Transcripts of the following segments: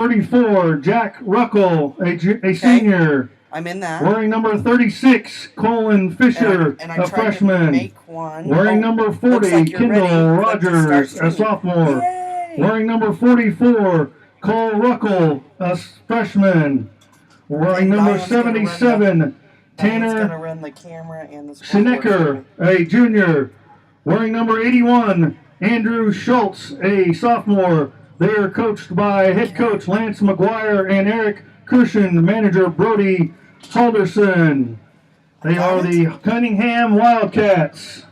34, Jack Ruckle, a senior. I'm in that. Wearing number 36, Colin Fisher, a freshman. Wearing number 40, Kendall Rogers, a sophomore. Yay! Wearing number 44, Cole Ruckle, a freshman. Wearing number 77, Tanner Schnecker, a junior. Wearing number 81, Andrew Schultz, a sophomore. They are coached by head coach Lance McGuire and Eric Cushion, manager Brody Halderson. They are the Cunningham Wildcats.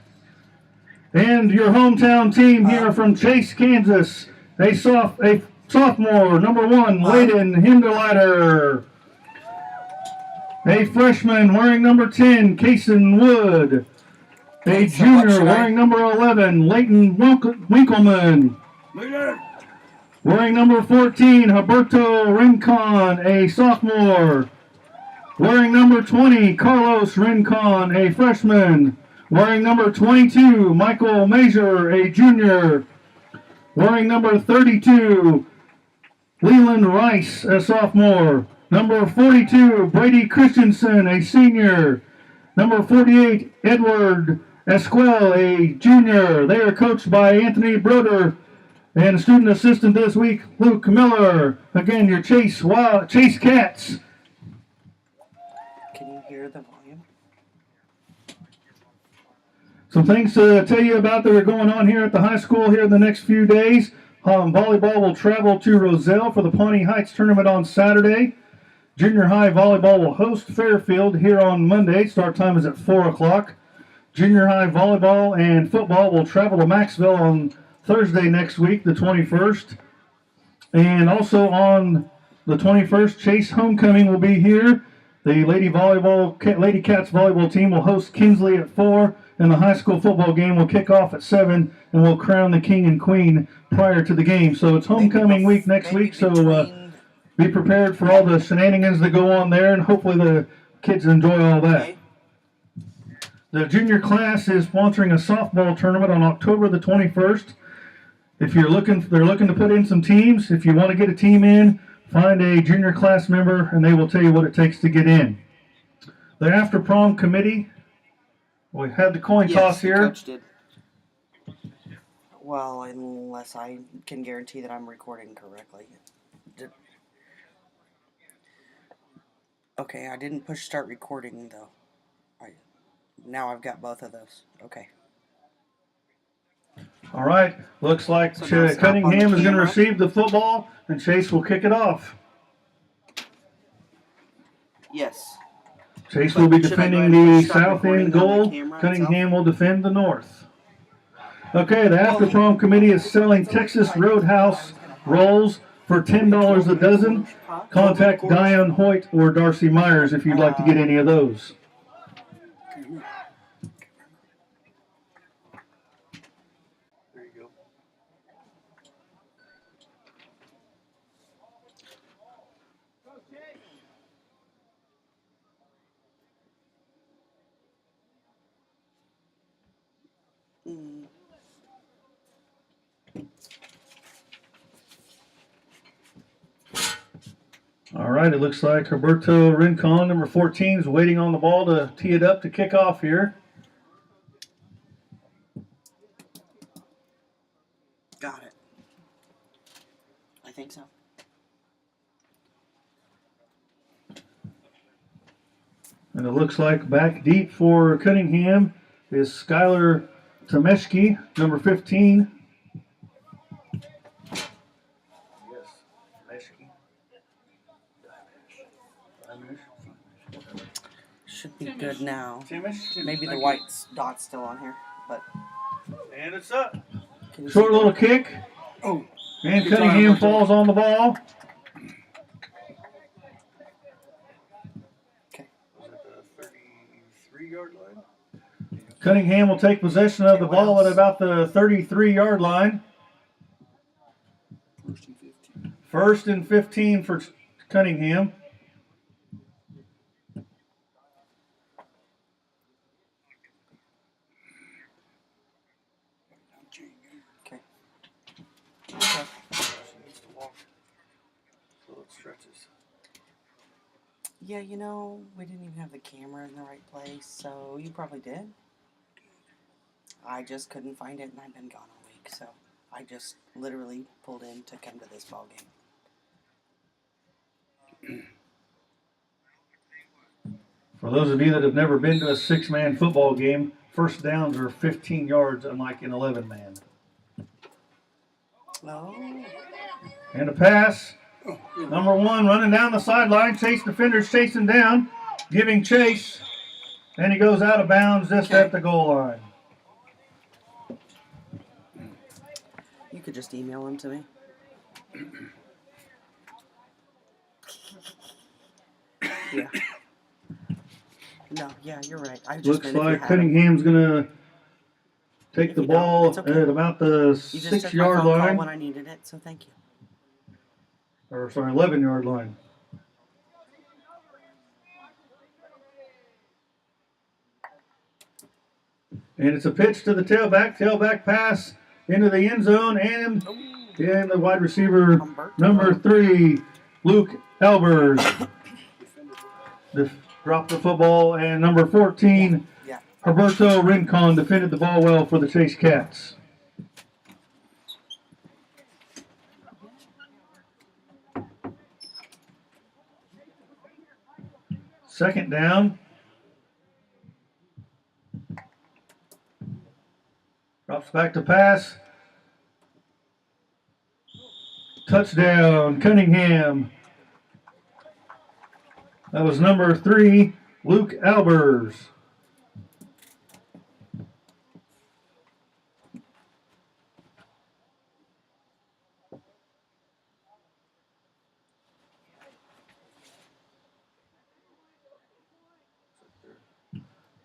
And your hometown team here from Chase, Kansas, a sophomore, number 1, Layden Hinderleiter. A freshman wearing number 10, Kason Wood. A junior wearing number 11, Leighton Winkleman. Wearing number 14, Huberto Rincon, a sophomore. Wearing number 20, Carlos Rincon, a freshman. Wearing number 22, Michael Mazur, a junior. Wearing number 32, Leland Rice, a sophomore. Number 42, Brady Christensen, a senior. Number 48, Edward Esquel, a junior. They are coached by Anthony Broder. And student assistant this week, Luke Miller. Again, your Chase Cats. Can you hear the volume? Some things to tell you about that are going on here at the high school here in the next few days. Volleyball will travel to Roselle for the Pawnee Heights tournament on Saturday. Junior high volleyball will host Fairfield here on Monday. Start time is at 4 o'clock. Junior high volleyball and football will travel to Maxville on Thursday next week, the 21st. And also on the 21st, Chase Homecoming will be here. The Lady Cats volleyball team will host Kinsley at 4, and the high school football game will kick off at 7, and we'll crown the king and queen prior to the game. So it's homecoming week next week, so be prepared for all the shenanigans that go on there, and hopefully the kids enjoy all that. The junior class is sponsoring a softball tournament on October the 21st. If they're looking to put in some teams. If you want to get a team in, find a junior class member, and they will tell you what it takes to get in. The after prom committee, we had the coin toss here. Coach did. Well, unless I can guarantee that I'm recording correctly. Okay, I didn't push start recording though. Now I've got both of those. Okay. All right. Looks like Cunningham is going to receive the football, and Chase will kick it off. Yes. Chase will be defending the south end goal. Cunningham will defend the north. Okay, the after prom committee is selling Texas Roadhouse rolls for $10 a dozen. Contact Diane Hoyt or Darcy Myers if you'd like to get any of those. There you go. All right, it looks like Huberto Rincon, number 14, is waiting on the ball to tee it up to kick off here. Got it. I think so. And it looks like back deep for Cunningham is Skylar Tomeshki, number 15. Should be good now. Maybe the white dot's still on here, but. And it's up. Short little kick. Oh. And Cunningham falls on the ball. Okay. Was it the 33-yard line? Cunningham will take possession of the ball at about the 33-yard line. First and 15 for Cunningham. it stretches. Yeah, you know, we didn't even have the camera in the right place, so you probably did. I just couldn't find it, and I've been gone all week, so I just literally pulled in to come to this ball game. For those of you that have never been to a 6-man football game, first downs are 15 yards, unlike an 11-man. Oh. And a pass. Number 1 running down the sideline. Chase defenders chasing down, giving chase, and he goes out of bounds just at the goal line. You could just email him to me. Yeah. No, yeah, you're right. I just Looks like Cunningham's going to take the ball at about the 6-yard line. When I needed it, so thank you. Or, sorry, 11-yard line. And it's a pitch to the tailback pass into the end zone, and the wide receiver, number 3, Luke Albers, dropped the football, and number 14, Roberto Rincon, defended the ball well for the Chase Cats. Second down. Drops back to pass. Touchdown, Cunningham. That was number 3, Luke Albers.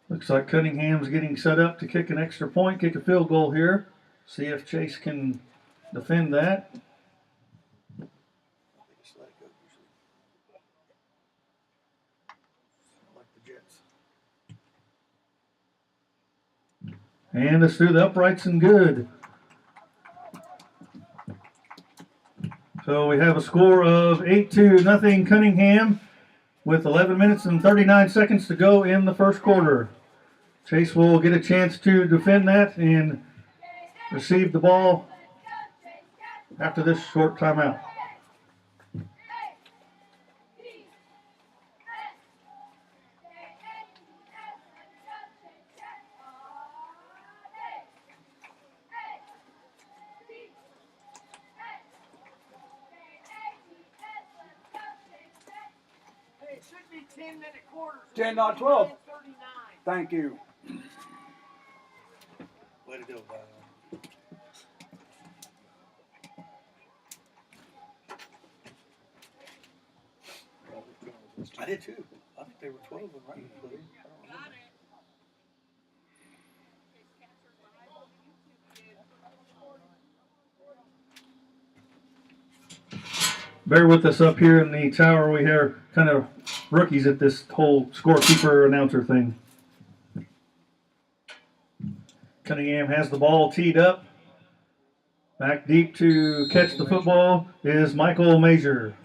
Looks like Cunningham's getting set up to kick an extra point, kick a field goal here. See if Chase can defend that. And it's through the uprights and good. So we have a score of 8-0 Cunningham with 11 minutes and 39 seconds to go in the first quarter. Chase will get a chance to defend that and receive the ball after this short timeout. It should be 10-minute quarters. 10, not 12. Thank you. Way to go, I did too. I think they were 12 when Ryan played. Bear with us up here in the tower. We are kind of rookies at this whole scorekeeper announcer thing. Cunningham has the ball teed up. Back deep to catch the football is Michael Major.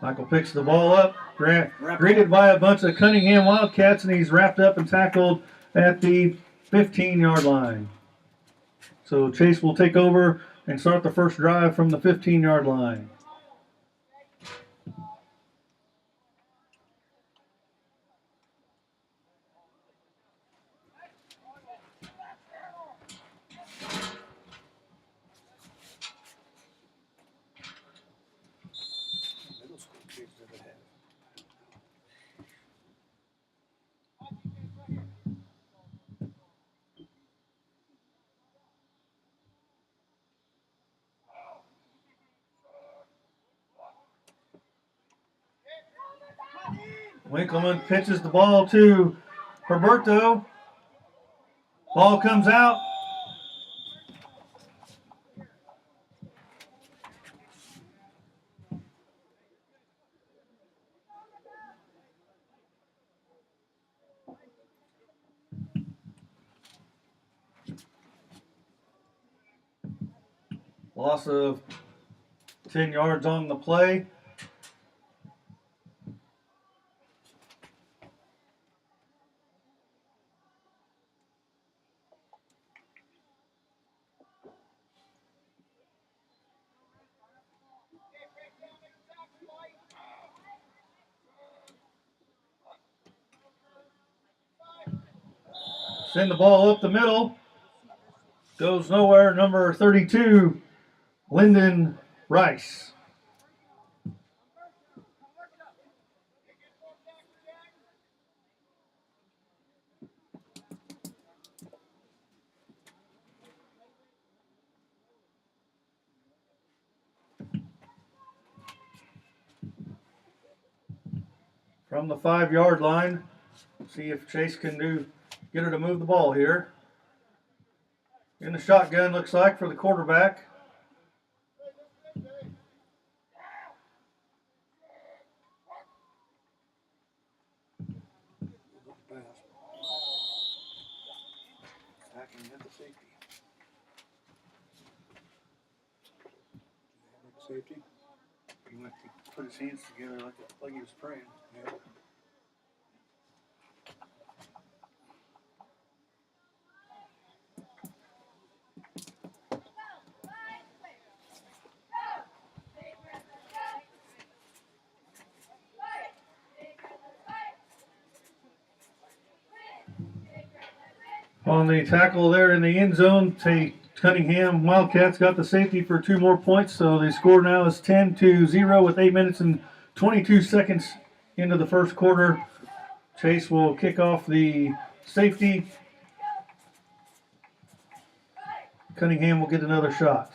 Michael picks the ball up, greeted by a bunch of Cunningham Wildcats, and he's wrapped up and tackled at the 15-yard line. So Chase will take over and start the first drive from the 15-yard line. Winkleman pitches the ball to Roberto. Ball comes out. Loss of 10 yards on the play. Send the ball up the middle. Goes nowhere. Number 32, Lyndon Rice. From the 5-yard line. See if Chase can get her to move the ball here. In the shotgun, looks like, for the quarterback. Safety. He went to put his hands together like he was praying. Yeah. On the tackle there in the end zone, Cunningham Wildcats got the safety for 2 more points, so the score now is 10-0 with 8 minutes and 22 seconds into the first quarter. Chase will kick off the safety. Cunningham will get another shot.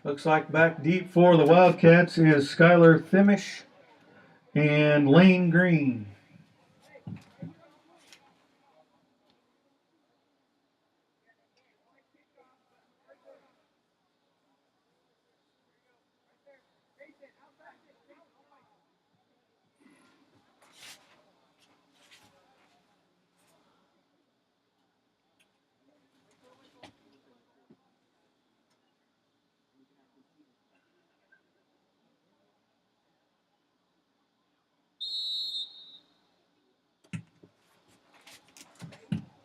Looks like back deep for the Wildcats is Skylar Thimish and Lane Green.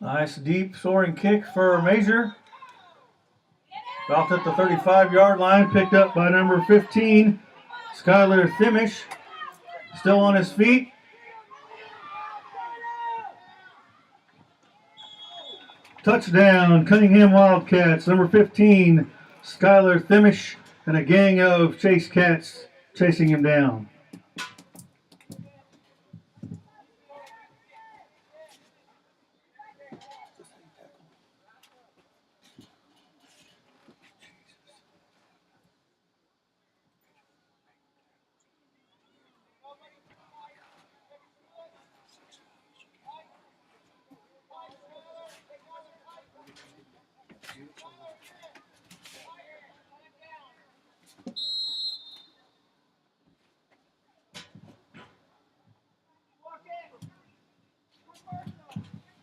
Nice deep soaring kick for Major. Off at the 35-yard line, picked up by number 15, Skylar Thimish. Still on his feet. Touchdown, Cunningham Wildcats. Number 15, Skylar Thimish, and a gang of Chase Cats chasing him down.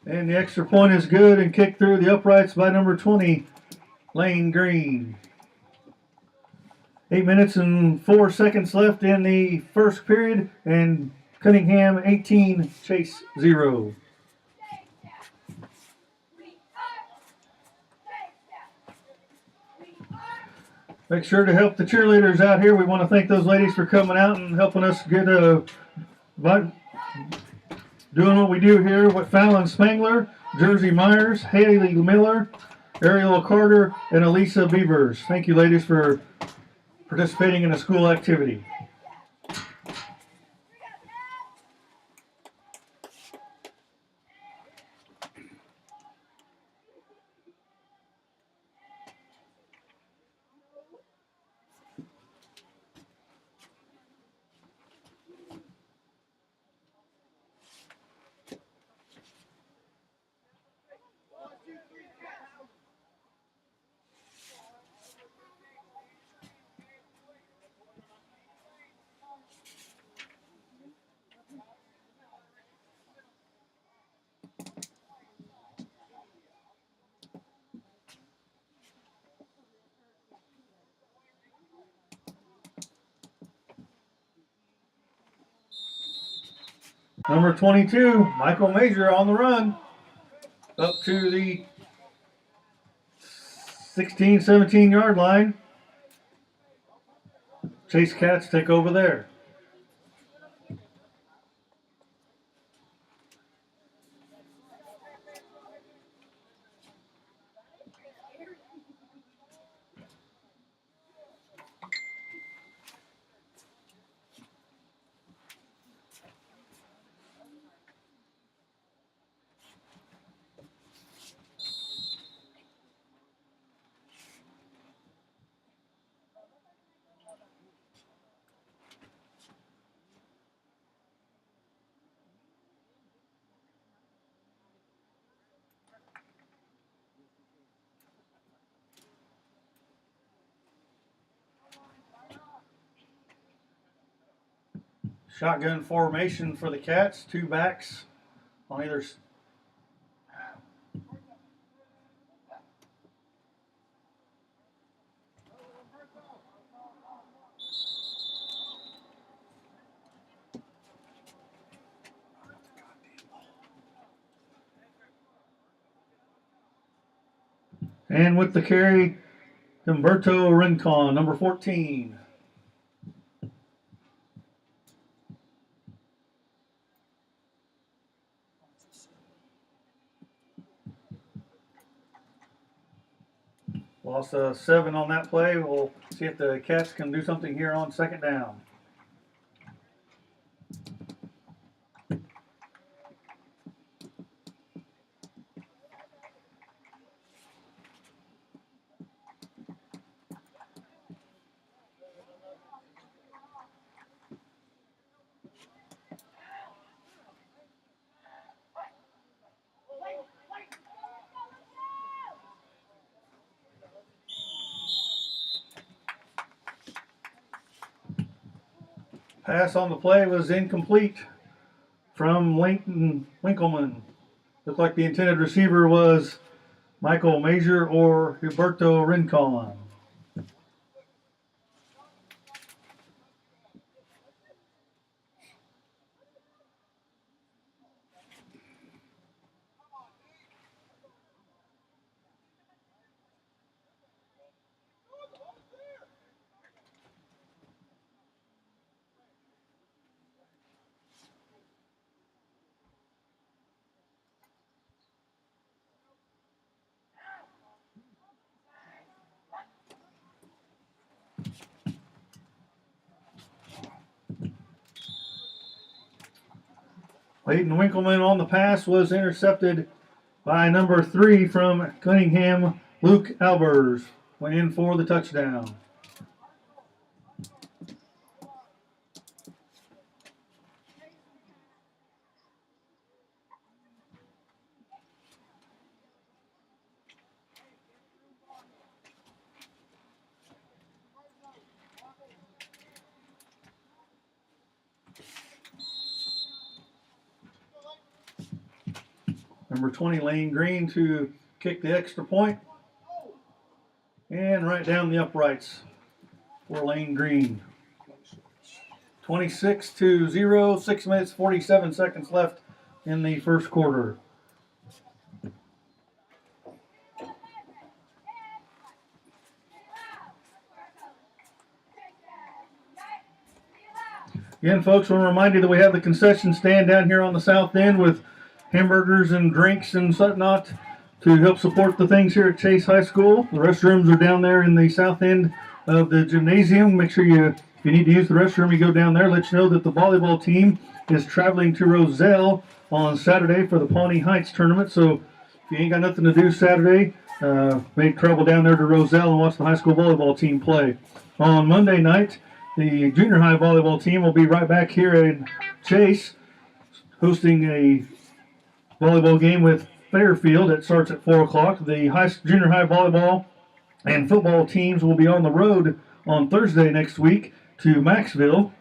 And the extra point is good and kicked through the uprights by number 20, Lane Green. 8 minutes and 4 seconds left in the first period, and Cunningham 18, Chase 0. Make sure to help the cheerleaders out here. We want to thank those ladies for coming out and helping us get doing what we do here with Fallon Spangler, Jersey Myers, Haley Miller, Ariel Carter, and Elisa Beavers. Thank you, ladies, for participating in a school activity. Number 22, Michael Major on the run. Up to the 16, 17 yard line. Chase Cats take over there. Shotgun formation for the Cats. Two backs on either. And with the carry, Humberto Rincon, number 14. Lost a 7 on that play. We'll see if the Cats can do something here on second down. Pass on the play was incomplete from Leighton Winkleman. Looked like the intended receiver was Michael Major or Humberto Rincon. Leighton Winkleman on the pass was intercepted by number 3 from Cunningham, Luke Albers. Went in for the touchdown. Number 20, Lane Green, to kick the extra point. And right down the uprights for Lane Green. 26-0, 6 minutes, 47 seconds left in the first quarter. Again, folks, I want to remind you that we have the concession stand down here on the south end with hamburgers and drinks and whatnot to help support the things here at Chase High School. The restrooms are down there in the south end of the gymnasium. Make sure if you need to use the restroom, you go down there. Let you know that the volleyball team is traveling to Roselle on Saturday for the Pawnee Heights tournament. So if you ain't got nothing to do Saturday, make travel down there to Roselle and watch the high school volleyball team play. On Monday night, the junior high volleyball team will be right back here in Chase, hosting a volleyball game with Fairfield. It starts at 4 o'clock. The junior high volleyball and football teams will be on the road on Thursday next week to Maxville.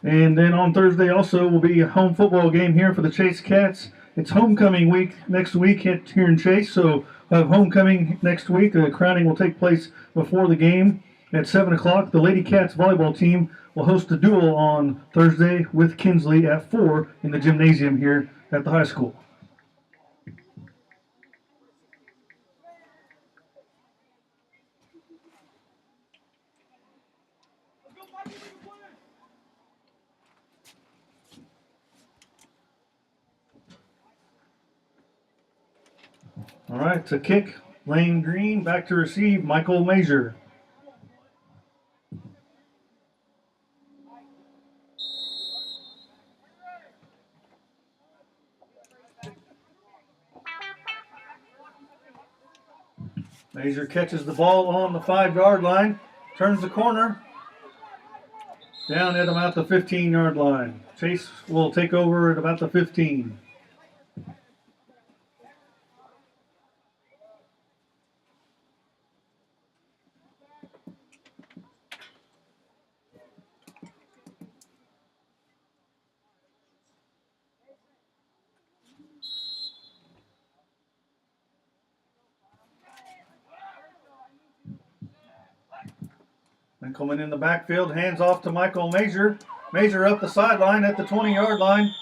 And then on Thursday also will be a home football game here for the Chase Cats. It's homecoming week next week here in Chase, so we'll have homecoming next week. The crowning will take place before the game. At 7 o'clock, the Lady Cats volleyball team will host a duel on Thursday with Kinsley at 4 in the gymnasium here at the high school. All right, to kick, Lane Green. Back to receive, Michael Major. Major catches the ball on the 5-yard line, turns the corner, down at about the 15-yard line. Chase will take over at about the 15. And coming in the backfield, hands off to Michael Major. Major up the sideline at the 20-yard line.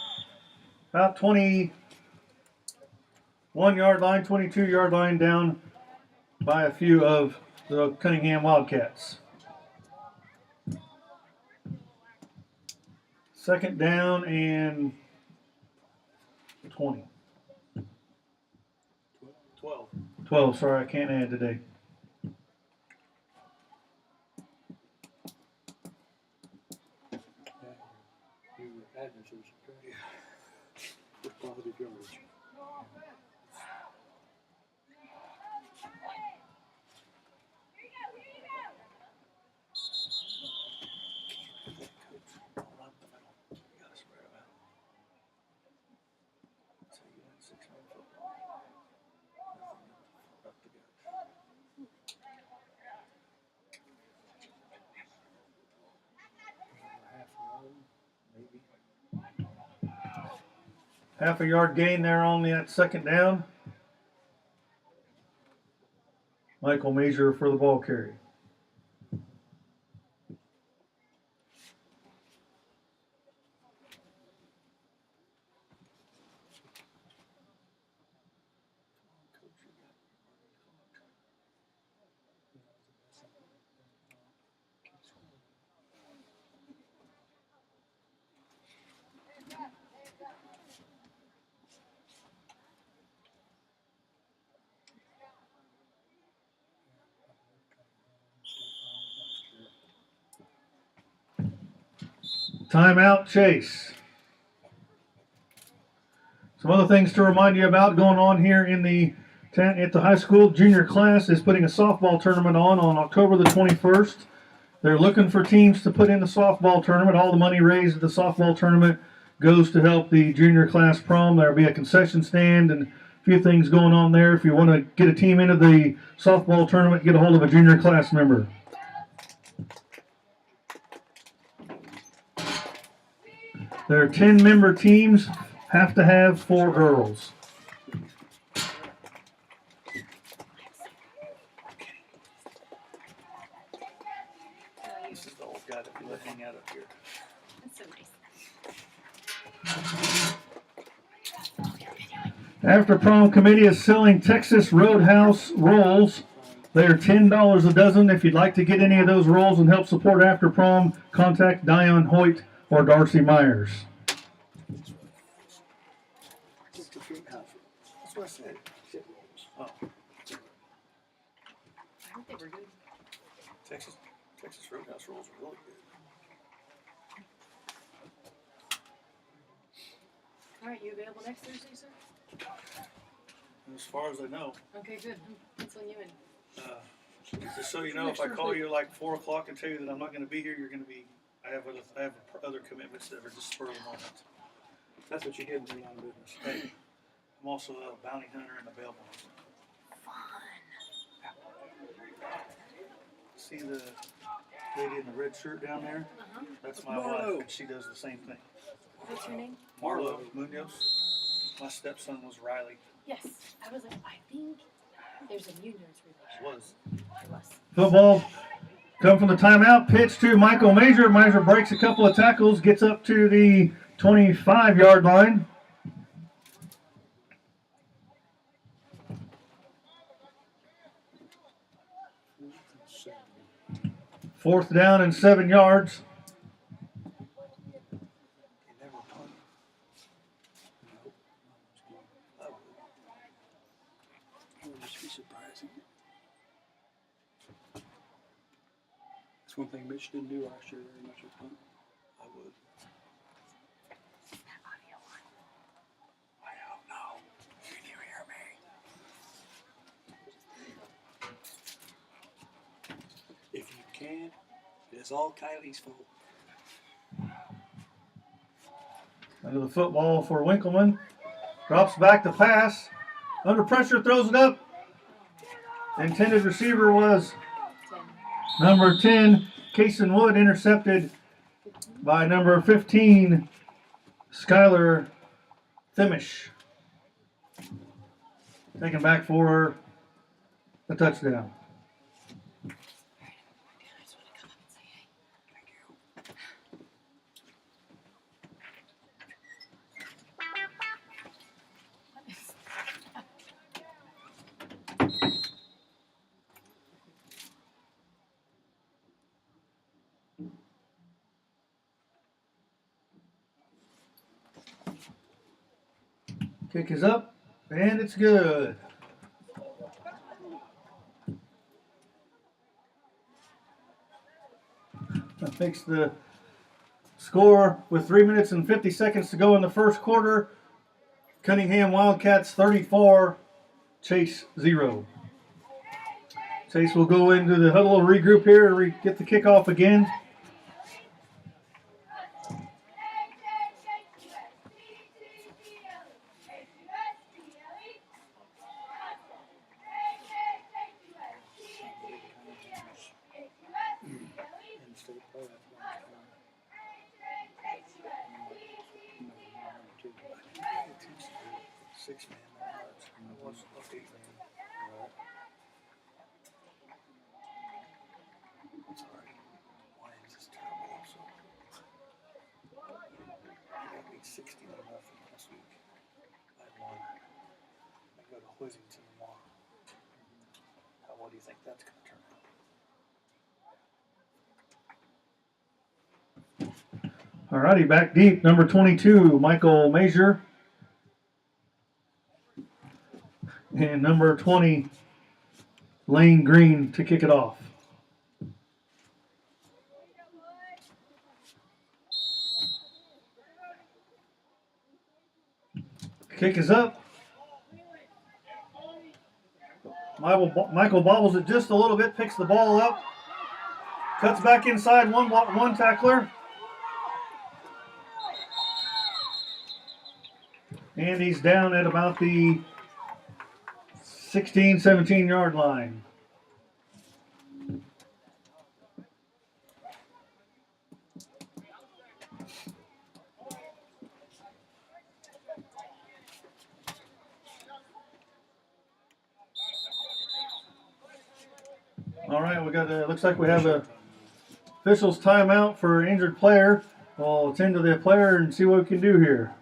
About 21-yard line, 22-yard line down by a few of the Cunningham Wildcats. Second down and 20. 12. 12, sorry, I can't add today. You were adding some subtraction. With positive yardage. Half a yard gain there on that second down. Michael Major for the ball carry. Timeout, Chase. Some other things to remind you about going on here in at the high school. Junior class is putting a softball tournament on October the 21st. They're looking for teams to put in the softball tournament. All the money raised at the softball tournament goes to help the junior class prom. There'll be a concession stand and a few things going on there. If you want to get a team into the softball tournament, get a hold of a junior class member. Their 10-member teams have to have 4 girls. This is the old guy that we let hang out up here. That's so nice. After Prom Committee is selling Texas Roadhouse rolls. They are $10 a dozen. If you'd like to get any of those rolls and help support After Prom, contact Dion Hoyt or Darcy Myers. That's what I said. Oh, I think they were good. Texas Roadhouse rolls are really good. All right, you available next Thursday, sir? As far as I know. Okay, good. I'm penciling you in. Just so you know, if I call you like 4 o'clock and tell you that I'm not going to be here, you're going to be. I have other commitments that are just spur of the moment. That's what you get in the line of business. Hey, I'm also a bounty hunter and a bail bondsman. See the lady in the red shirt down there? Uh-huh. That's my wife, and she does the same thing. What's your name? Marlo Munoz. My stepson was Riley. Yes. I was like, I think there's a Munoz relation. Was. It was. Football Come from the timeout, pitch to Michael Major. Major breaks a couple of tackles, gets up to the 25-yard line. Fourth down and 7 yards. That's one thing Mitch didn't do last year very much with punt. I would. I don't know. Can you hear me? If you can, it's all Kylie's fault. Under the football for Winkleman. Drops back the pass. Under pressure, throws it up. Intended receiver was number 10, Kason Wood, intercepted by number 15, Skylar Thimish. Taken back for a touchdown. Kick is up, and it's good. That makes the score with 3 minutes and 50 seconds to go in the first quarter. Cunningham Wildcats 34, Chase 0. Chase will go into the huddle, regroup here, get the kickoff again. What do you think that's going to turn out? Alrighty, back deep, number 22, Michael Major. And number 20, Lane Green to kick it off. Kick is up. Michael bobbles it just a little bit, picks the ball up, cuts back inside one tackler. And he's down at about the 16, 17-yard line. All right, we got looks like we have a official's timeout for an injured player. We'll attend to the player and see what we can do here.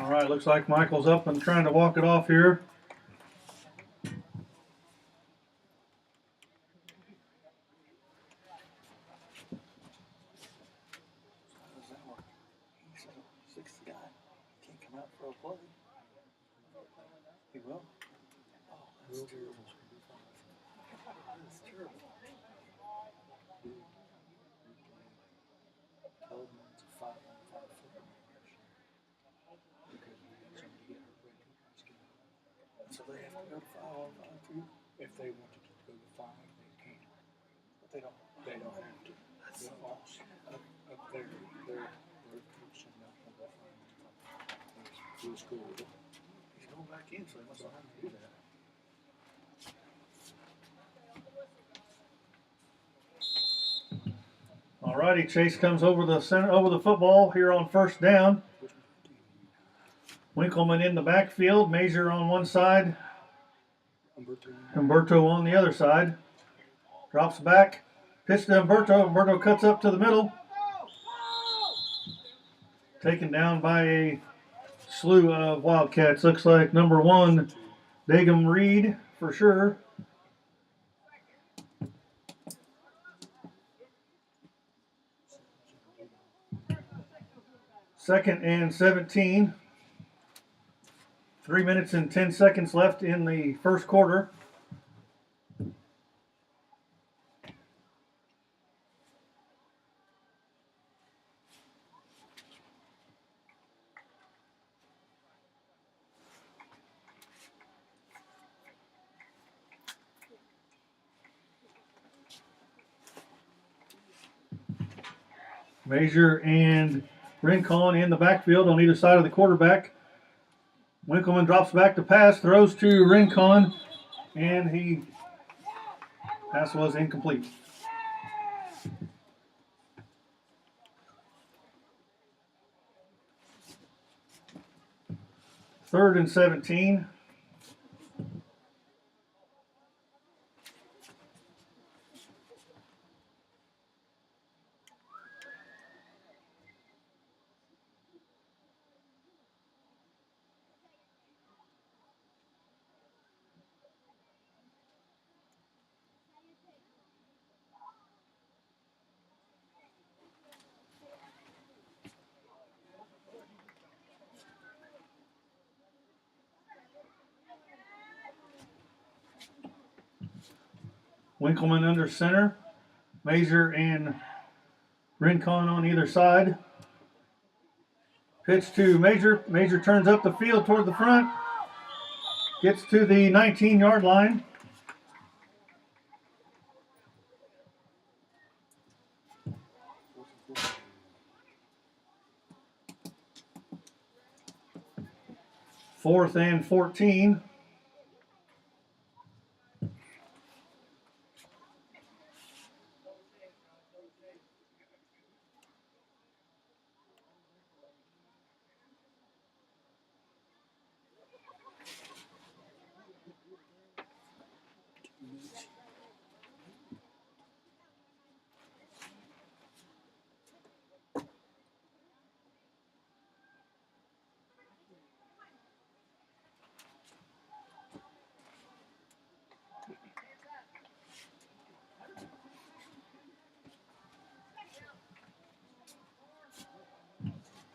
All right, looks like Michael's up and trying to walk it off here. How does that work? He's a 6th guy. Can't come out for a play. He will? Oh, that's terrible. That's terrible. Tell them it's a 5-on-5 football match. Because we had somebody get hurt right here. So they have to go to 5-on-5 too? If they wanted to go to 5, they can. But they don't. They don't have to. That's They're up there, they're coaching up on the 5-on-5. Through school. He's going back in, so they must not have to do that. All righty, Chase comes over the center, over the football here on 1st down. Winkleman in the backfield, Major on one side, Humberto on the other side. Drops back, pitch to Humberto. Humberto cuts up to the middle. Taken down by a slew of Wildcats. Looks like number 1, Dagum Reed for sure. Second and 17. 3 minutes and 10 seconds left in the first quarter. Major and Rincon in the backfield on either side of the quarterback. Winkleman drops back to pass, throws to Rincon, and pass was incomplete. Third and 17. Winkleman under center. Major and Rincon on either side. Pitch to Major. Major turns up the field toward the front. Gets to the 19-yard line. Fourth and 14.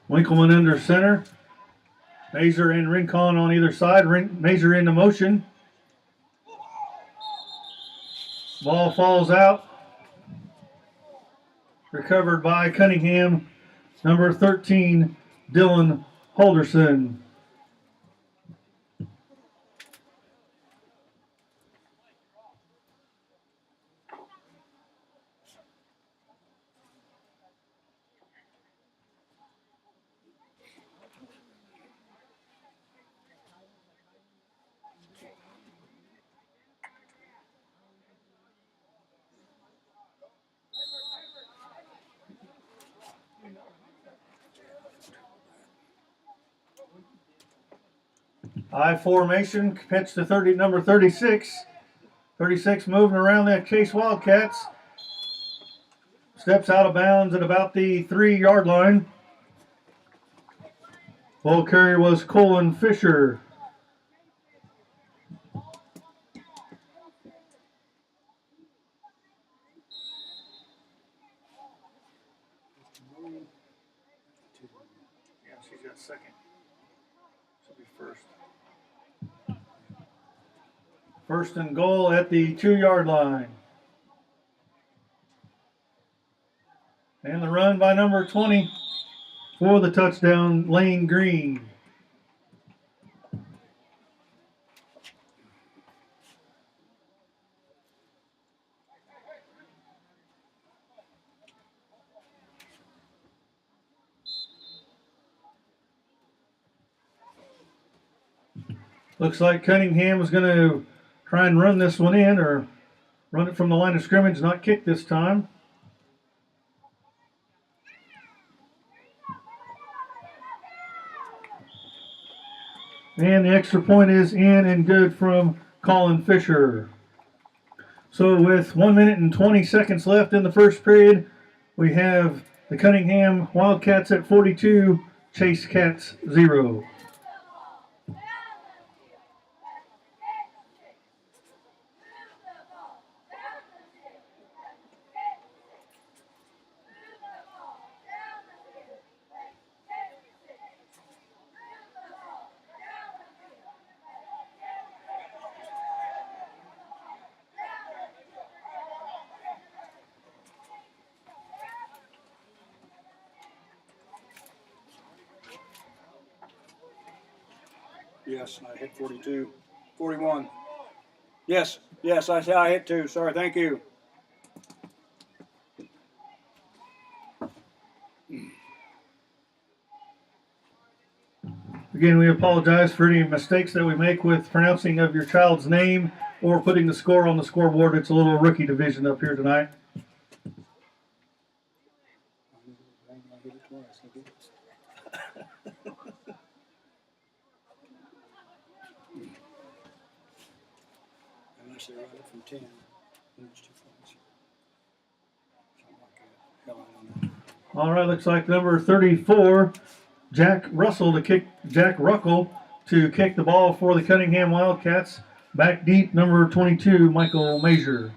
Winkleman under center. Major and Rincon on either side. Major into motion. Ball falls out. Recovered by Cunningham. Number 13, Dylan Holderson. I formation, pitch to number 36. 36 moving around that Chase Wildcats. Steps out of bounds at about the 3-yard line. Ball carrier was Colin Fisher. Yeah, she's got second. She'll be first. First and goal at the 2-yard line. And the run by number 20 for the touchdown, Lane Green. Looks like Cunningham is going to try and run this one in, or run it from the line of scrimmage, not kick this time. And the extra point is in and good from Colin Fisher. So with 1 minute and 20 seconds left in the first period, we have the Cunningham Wildcats at 42, Chase Cats 0. Yes, I hit 42. 41. Yes, I hit 2. Sorry, thank you. Again, we apologize for any mistakes that we make with pronouncing of your child's name or putting the score on the scoreboard. It's a little rookie division up here tonight. I hit it twice. I did. Unless they run it from 10, then it's 2 points. Something like that. Hell, I don't know. All right, looks like number 34, Jack Ruckle to kick the ball for the Cunningham Wildcats. Back deep, number 22, Michael Major.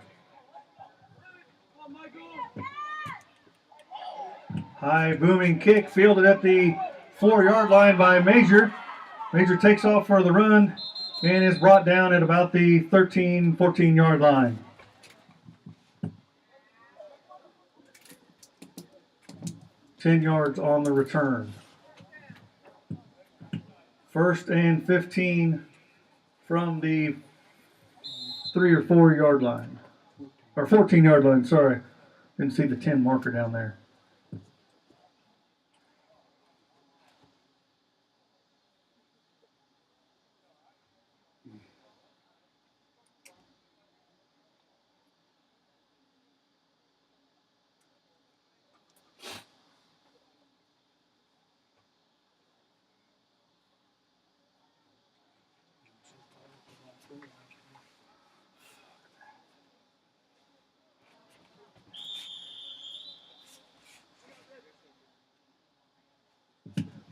High booming kick fielded at the 4-yard line by Major. Major takes off for the run and is brought down at about the 13, 14-yard line. Ten yards on the return. First and 15 from the 3 or 4-yard line. Or 14-yard line, sorry. Didn't see the 10 marker down there.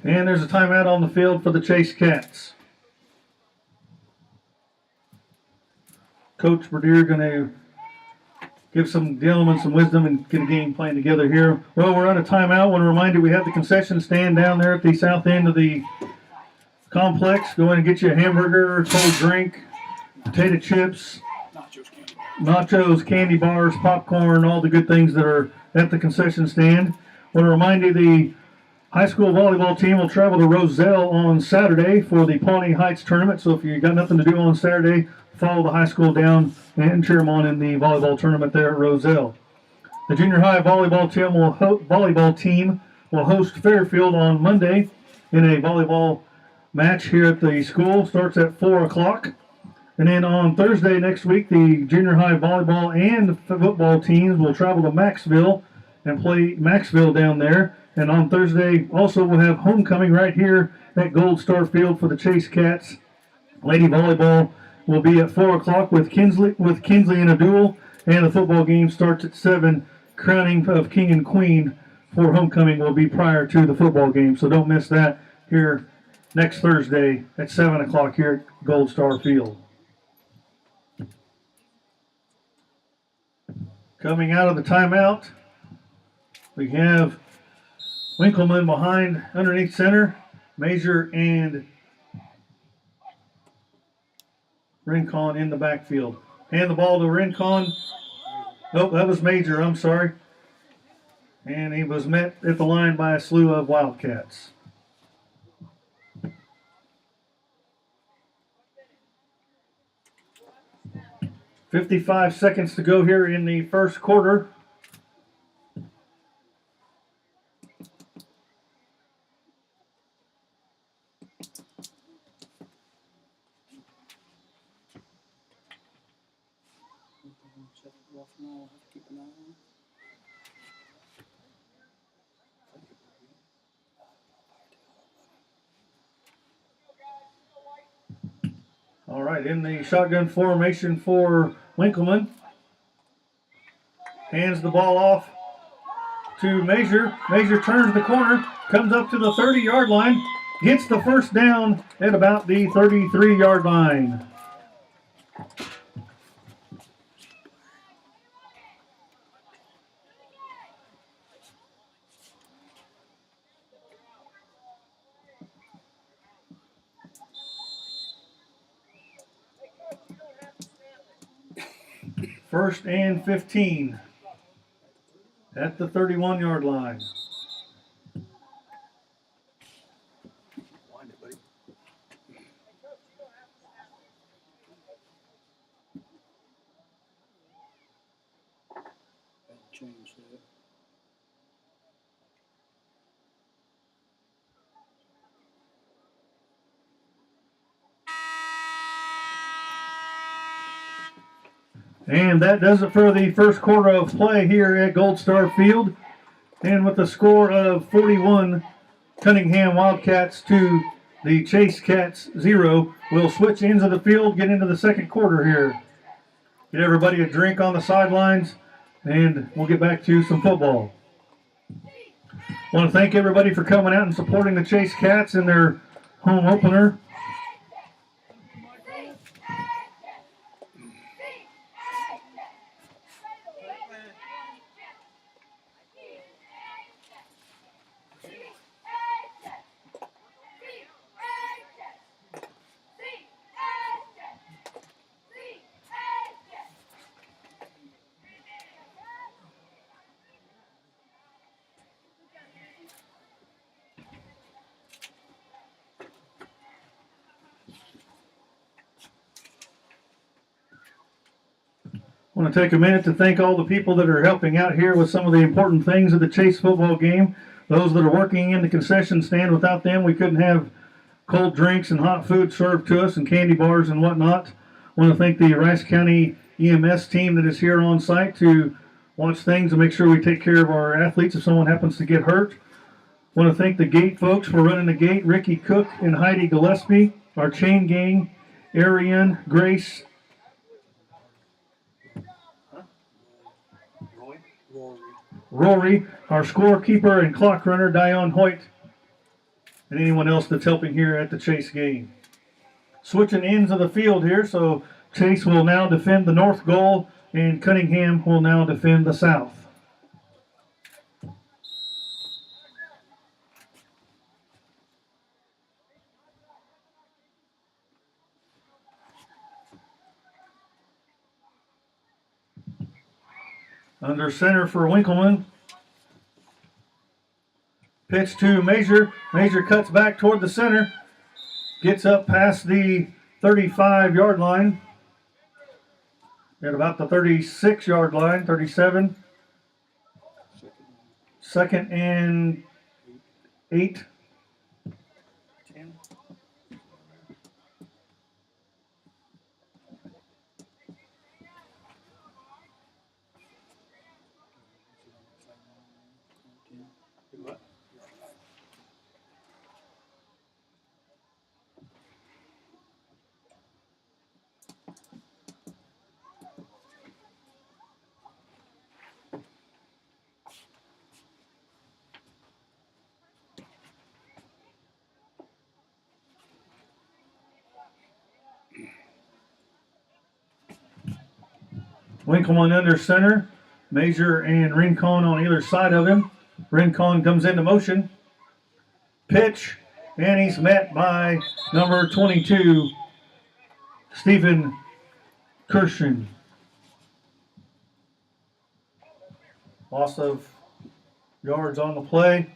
And there's a timeout on the field for the Chase Cats. Coach Berdier going to give some gentlemen some wisdom and get a game plan together here. Well, we're on a timeout. I want to remind you we have the concession stand down there at the south end of the complex. Go in and get you a hamburger, cold drink, potato chips, nachos, candy bars, popcorn, all the good things that are at the concession stand. I want to remind you the high school volleyball team will travel to Roselle on Saturday for the Pawnee Heights tournament. So if you got nothing to do on Saturday, follow the high school down and cheer them on in the volleyball tournament there at Roselle. The junior high volleyball team will host Fairfield on Monday in a volleyball match here at the school. Starts at 4 o'clock. And then on Thursday next week, the junior high volleyball and football teams will travel to Maxville and play Maxville down there. And on Thursday, also we'll have homecoming right here at Gold Star Field for the Chase Cats. Lady volleyball will be at 4 o'clock with Kinsley in a duel, and the football game starts at 7. Crowning of King and Queen for homecoming will be prior to the football game, so don't miss that here next Thursday at 7 o'clock here at Gold Star Field. Coming out of the timeout, we have Winkleman behind underneath center, Major and Rincon in the backfield. Hand the ball to Rincon. Nope, that was Major, I'm sorry. And he was met at the line by a slew of Wildcats. .55 seconds to go here in the first quarter. All right, in the shotgun formation for Winkleman. Hands the ball off to Major. Major turns the corner, comes up to the 30-yard line, gets the first down at about the 33-yard line. First and 15 at the 31-yard line. Wind it, buddy. Change that. And that does it for the first quarter of play here at Gold Star Field. And with a score of 41, Cunningham Wildcats to the Chase Cats 0, we'll switch ends of the field, get into the second quarter here. Get everybody a drink on the sidelines, and we'll get back to some football. I want to thank everybody for coming out and supporting the Chase Cats in their home opener. I want to take a minute to thank all the people that are helping out here with some of the important things of the Chase football game. Those that are working in the concession stand, without them we couldn't have cold drinks and hot food served to us and candy bars and whatnot. I want to thank the Rice County EMS team that is here on site to watch things and make sure we take care of our athletes if someone happens to get hurt. I want to thank the gate folks for running the gate, Ricky Cook and Heidi Gillespie, our chain gang, Ariane, Grace, Rory, our scorekeeper and clock runner, Dion Hoyt, and anyone else that's helping here at the Chase game. Switching ends of the field here, so Chase will now defend the north goal and Cunningham will now defend the south. Under center for Winkleman. Pitch to Major. Major cuts back toward the center. Gets up past the 35-yard line. At about the 36-yard line, 37. Second and 8. 10. What? Winkleman under center. Major and Rincon on either side of him. Rincon comes into motion. Pitch, and he's met by number 22, Stephen Kirshen. Loss of yards on the play.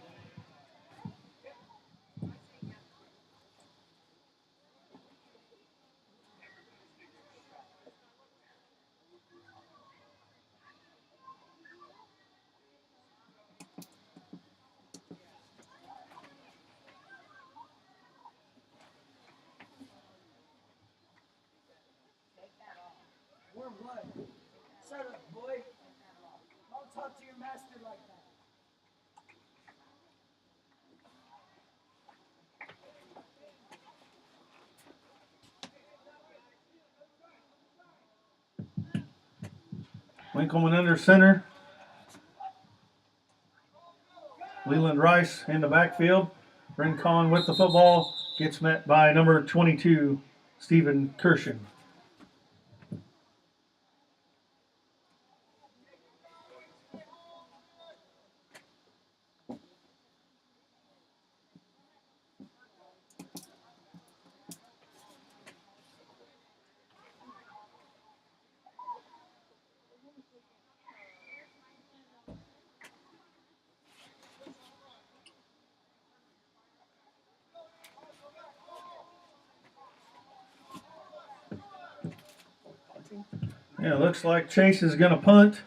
Warm blood. Shut up, boy. Don't talk to your master like that. Winkleman under center. Leland Rice in the backfield. Rincon with the football gets met by number 22, Stephen Kirshen. Yeah, looks like Chase is going to punt.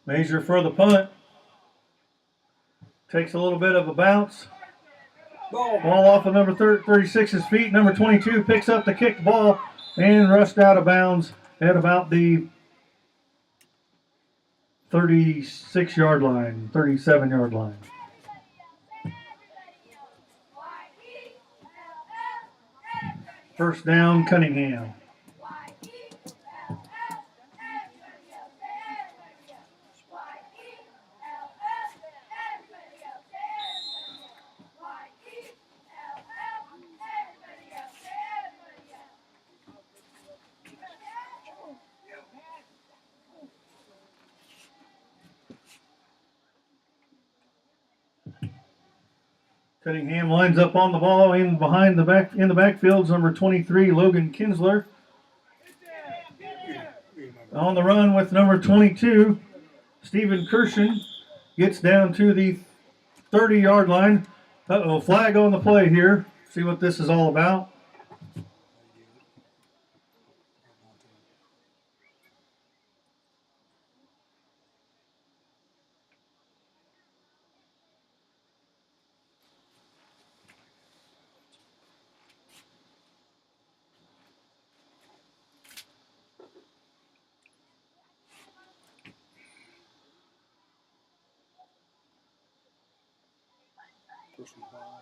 Major for the punt. Takes a little bit of a bounce. Ball off of number 36's feet. Number 22 picks up the kicked ball and rushed out of bounds at about the 36-yard line, 37-yard line. First down, Cunningham. Cunningham lines up on the ball in behind the back in the backfield. Number 23, Logan Kinsler. On the run with number 22, Stephen Kirshen gets down to the 30-yard line. Uh-oh, flag on the play here. See what this is all about. Personal foul.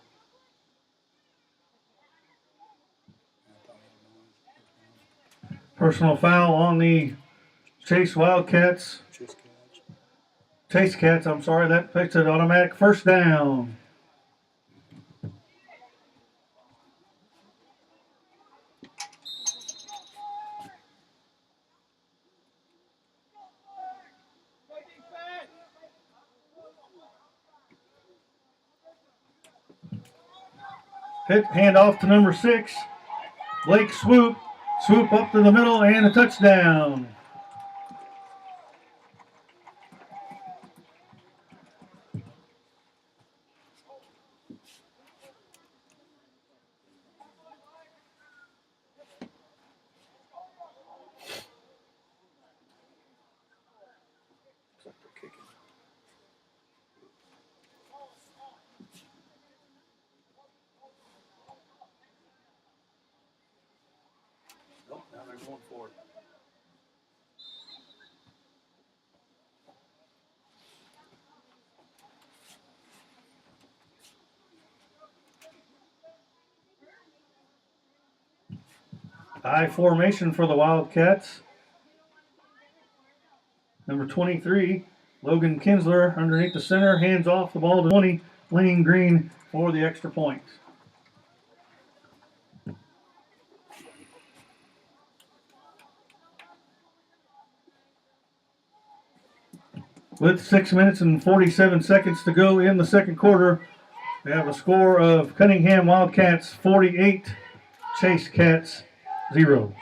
Personal foul on the Chase Wildcats. Chase Cats, I'm sorry, that makes it automatic first down. Hit handoff to number 6. Blake Swoop up to the middle and a touchdown. Nope, now they're going for it. I formation for the Wildcats. Number 23, Logan Kinsler underneath the center, hands off the ball to 20, Lane Green for the extra point. With 6 minutes and 47 seconds to go in the second quarter, we have a score of Cunningham Wildcats 48, Chase Cats 0.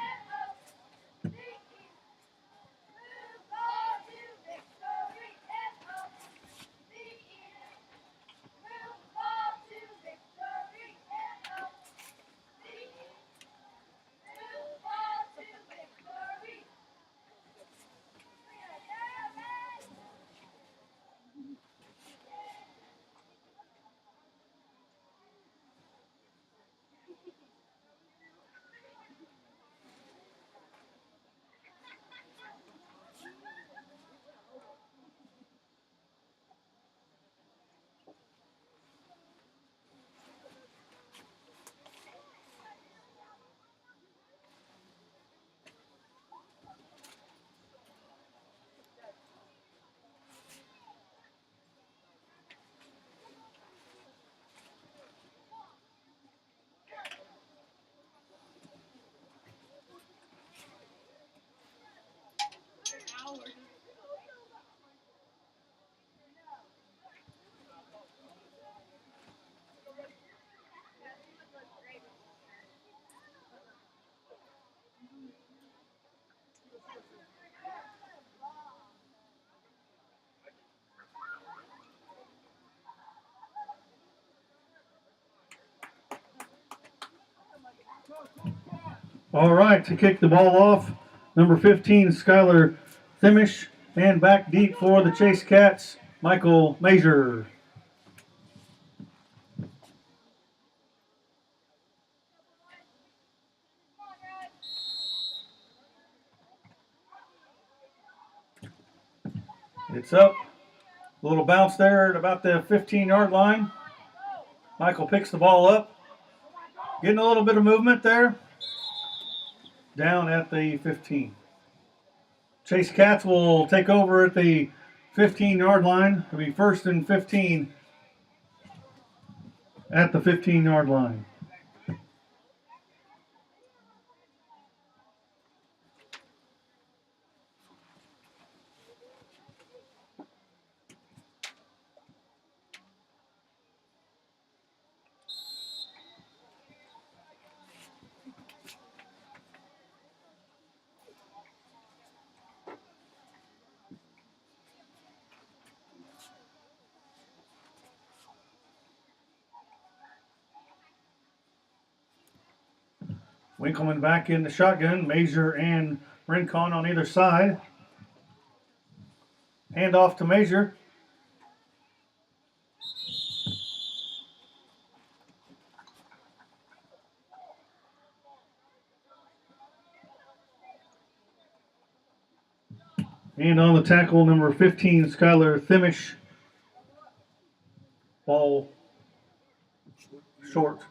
All right, to kick the ball off, number 15, Skylar Thimish, and back deep for the Chase Cats, Michael Major. It's up. A little bounce there at about the 15-yard line. Michael picks the ball up. Getting a little bit of movement there. Down at the 15. Chase Cats will take over at the 15-yard line. It'll be 1st and 15 at the 15-yard line. Winkleman back in the shotgun. Major and Rincon on either side. Hand off to Major. And on the tackle, number 15, Skylar Thimish. Ball short.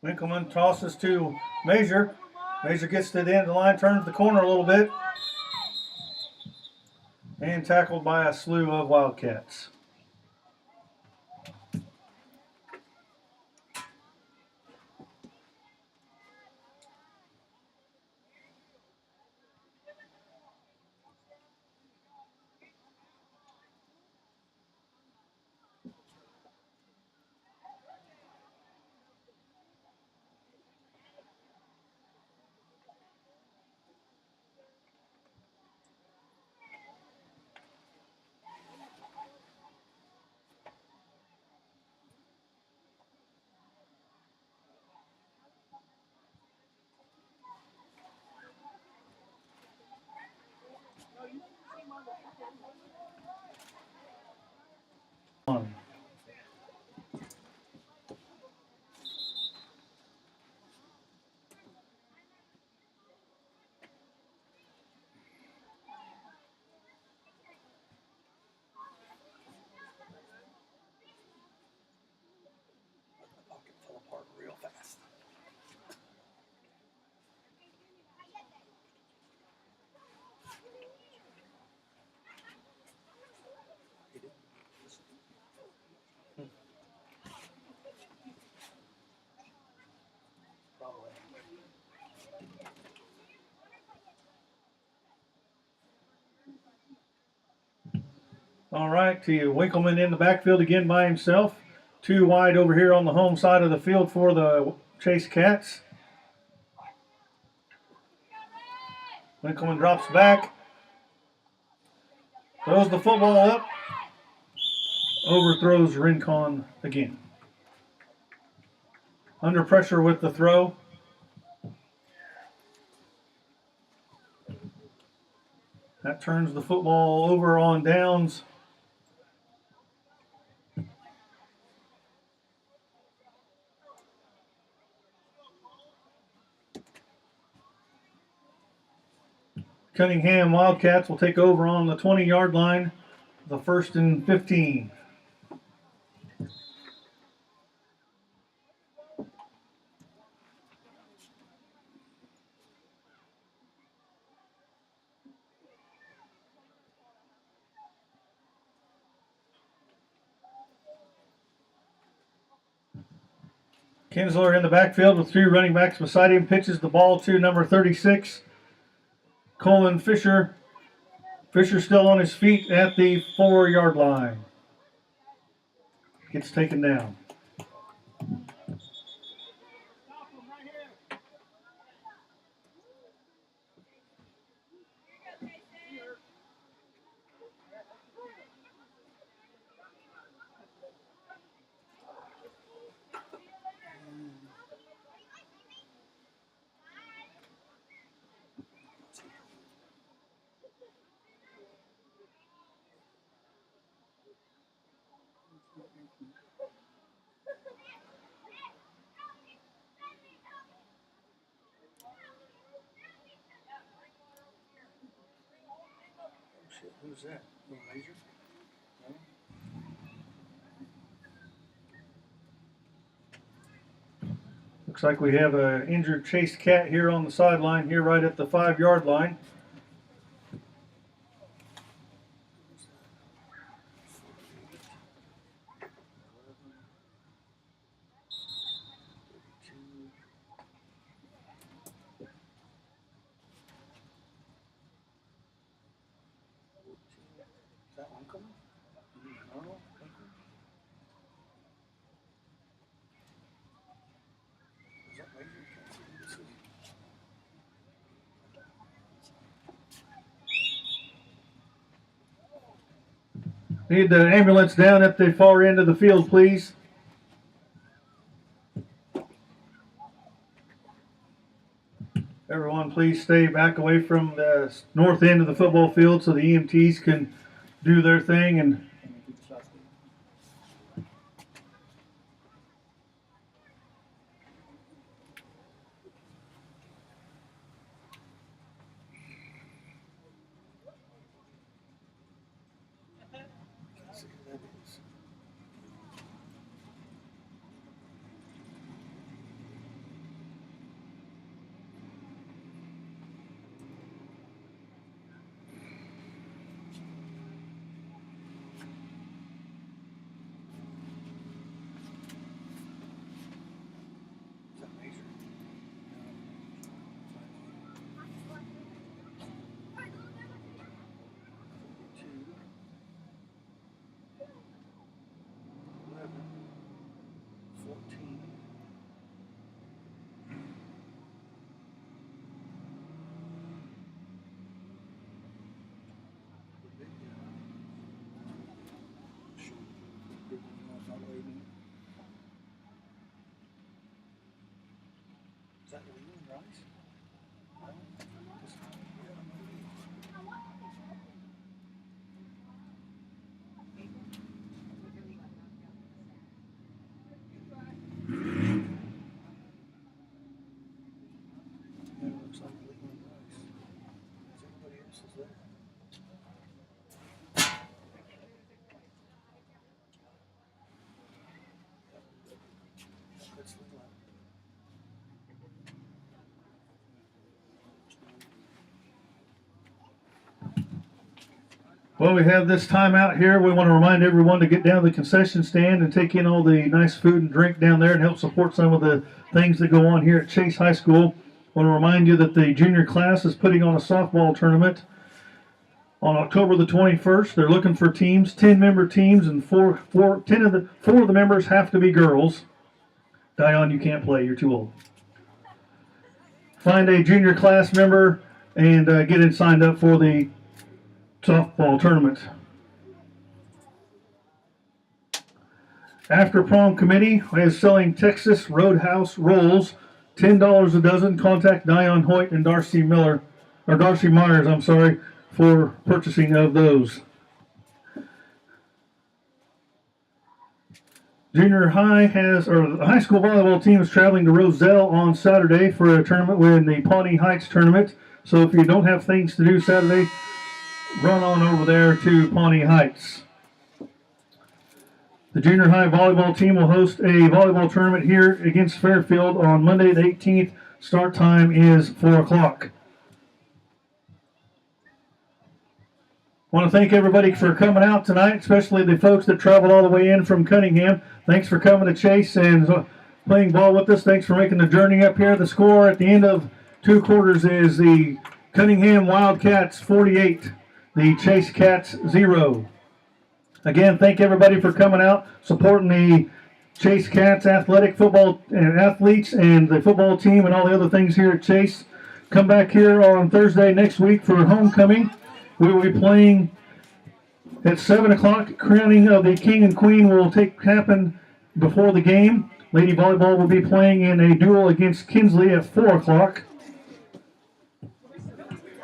Winkleman tosses to Major. Major gets to the end of the line, turns the corner a little bit. And tackled by a slew of Wildcats. All right, to Winkleman in the backfield again by himself. 2 wide over here on the home side of the field for the Chase Cats. Winkleman drops back. Throws the football up. Overthrows Rincon again. Under pressure with the throw. That turns the football over on downs. Cunningham Wildcats will take over on the 20-yard line. The 1st and 15. Kinsler in the backfield with 3 running backs beside him. Pitches the ball to number 36, Colin Fisher. Fisher still on his feet at the 4-yard line. Gets taken down. Shit, who's that? Little Major? No? Looks like we have an injured Chase Cat here on the sideline, here right at the 5-yard line. Is that one coming? Normal? Is that Major? Can't see who this is. Need the ambulance down at the far end of the field, please. Everyone, please stay back away from the north end of the football field so the EMTs can do their thing. And Can't see who that is. Is that Major? Two. 11, 14. The big guy. Shoot. Big one's not loading. Is that Leland Rice? No? Just- Yeah, it looks like Leland Rice. Is everybody else is there? That's Leland. well, we have this timeout here. We want to remind everyone to get down to the concession stand and take in all the nice food and drink down there and help support some of the things that go on here at Chase High School. I want to remind you that the junior class is putting on a softball tournament on October the 21st. They're looking for teams, 10-member teams, and four of the members have to be girls. Dion, you can't play. You're too old. Find a junior class member and get it signed up for the softball tournament. After Prom Committee is selling Texas Roadhouse rolls, $10 a dozen. Contact Dion Hoyt and Darcy Myers, for purchasing of those. Junior high the high school volleyball team is traveling to Roselle on Saturday for a tournament in the Pawnee Heights tournament. So if you don't have things to do Saturday, run on over there to Pawnee Heights. The junior high volleyball team will host a volleyball tournament here against Fairfield on Monday the 18th. Start time is 4 o'clock. I want to thank everybody for coming out tonight, especially the folks that traveled all the way in from Cunningham. Thanks for coming to Chase and playing ball with us. Thanks for making the journey up here. The score at the end of 2 quarters is the Cunningham Wildcats 48, the Chase Cats 0. Again, thank everybody for coming out, supporting the Chase Cats athletic football athletes and the football team and all the other things here at Chase. Come back here on Thursday next week for homecoming. We will be playing at 7 o'clock. Crowning of the King and Queen will happen before the game. Lady Volleyball will be playing in a duel against Kinsley at 4 o'clock.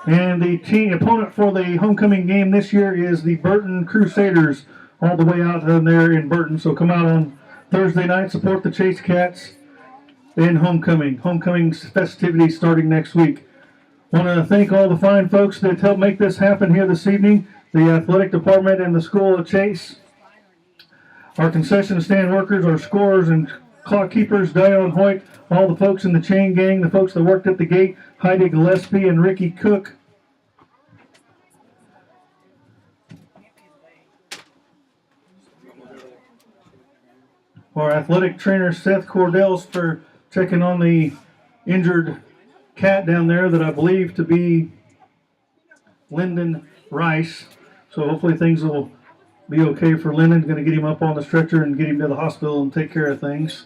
And the team opponent for the homecoming game this year is the Burton Crusaders, all the way out there in Burton. So come out on Thursday night, support the Chase Cats in homecoming. Homecoming festivities starting next week. I want to thank all the fine folks that helped make this happen here this evening. The athletic department and the school of Chase. Our concession stand workers, our scorers and clock keepers, Dion Hoyt, all the folks in the chain gang, the folks that worked at the gate, Heidi Gillespie and Ricky Cook. Our athletic trainer, Seth Cordell, for checking on the injured cat down there that I believe to be Lyndon Rice. So hopefully things will be okay for Lyndon. Going to get him up on the stretcher and get him to the hospital and take care of things.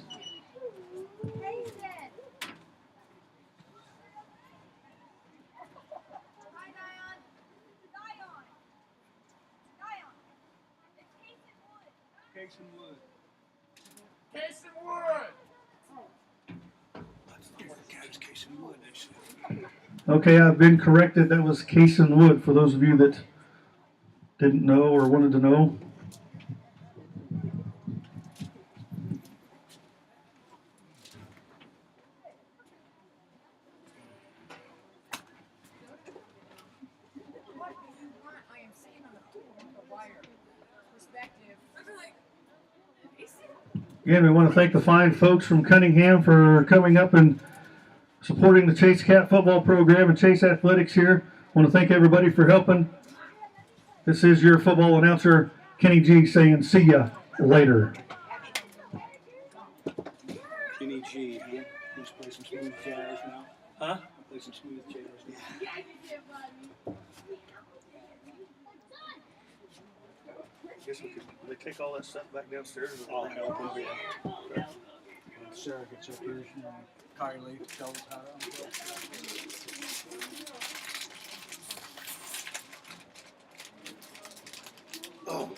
Okay, I've been corrected. That was Cason Wood, for those of you that didn't know or wanted to know. Again, we want to thank the fine folks from Cunningham for coming up and supporting the Chase Cat football program and Chase Athletics here. I want to thank everybody for helping. This is your football announcer, Kenny G, saying see ya later. Kenny G, huh? Just play some smooth jazz now. Huh? Play some smooth jazz now. I guess we could. They take all that stuff back downstairs. I'll help him. Yeah. When Sarah gets up here, Kylie tells us how to unplug. Oh.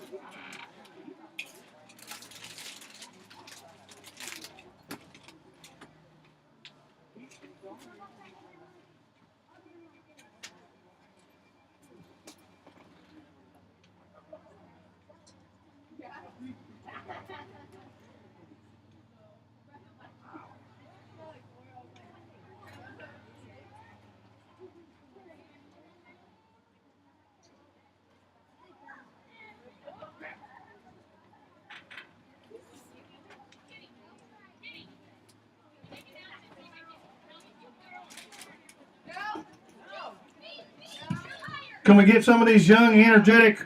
Can we get some of these young, energetic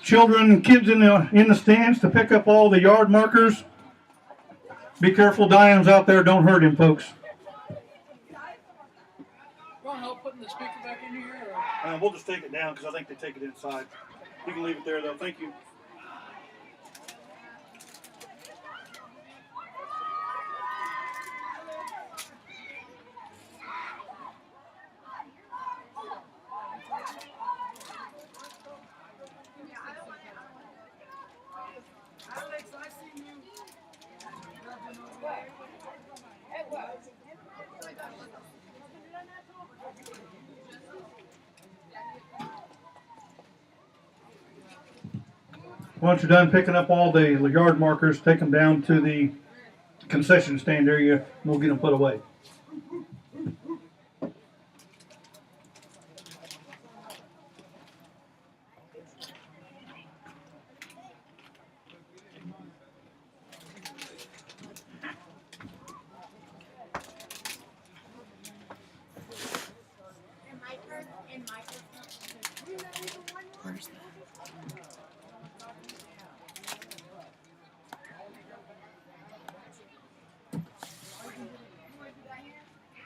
children and kids in the stands to pick up all the yard markers? Be careful, Dion's out there. Don't hurt him, folks. Want help putting the speaker back in here? We'll just take it down because I think they take it inside. You can leave it there though. Thank you. Alex, I see you. Once you're done picking up all the yard markers, take them down to the concession stand area, and we'll get them put away. Where's that?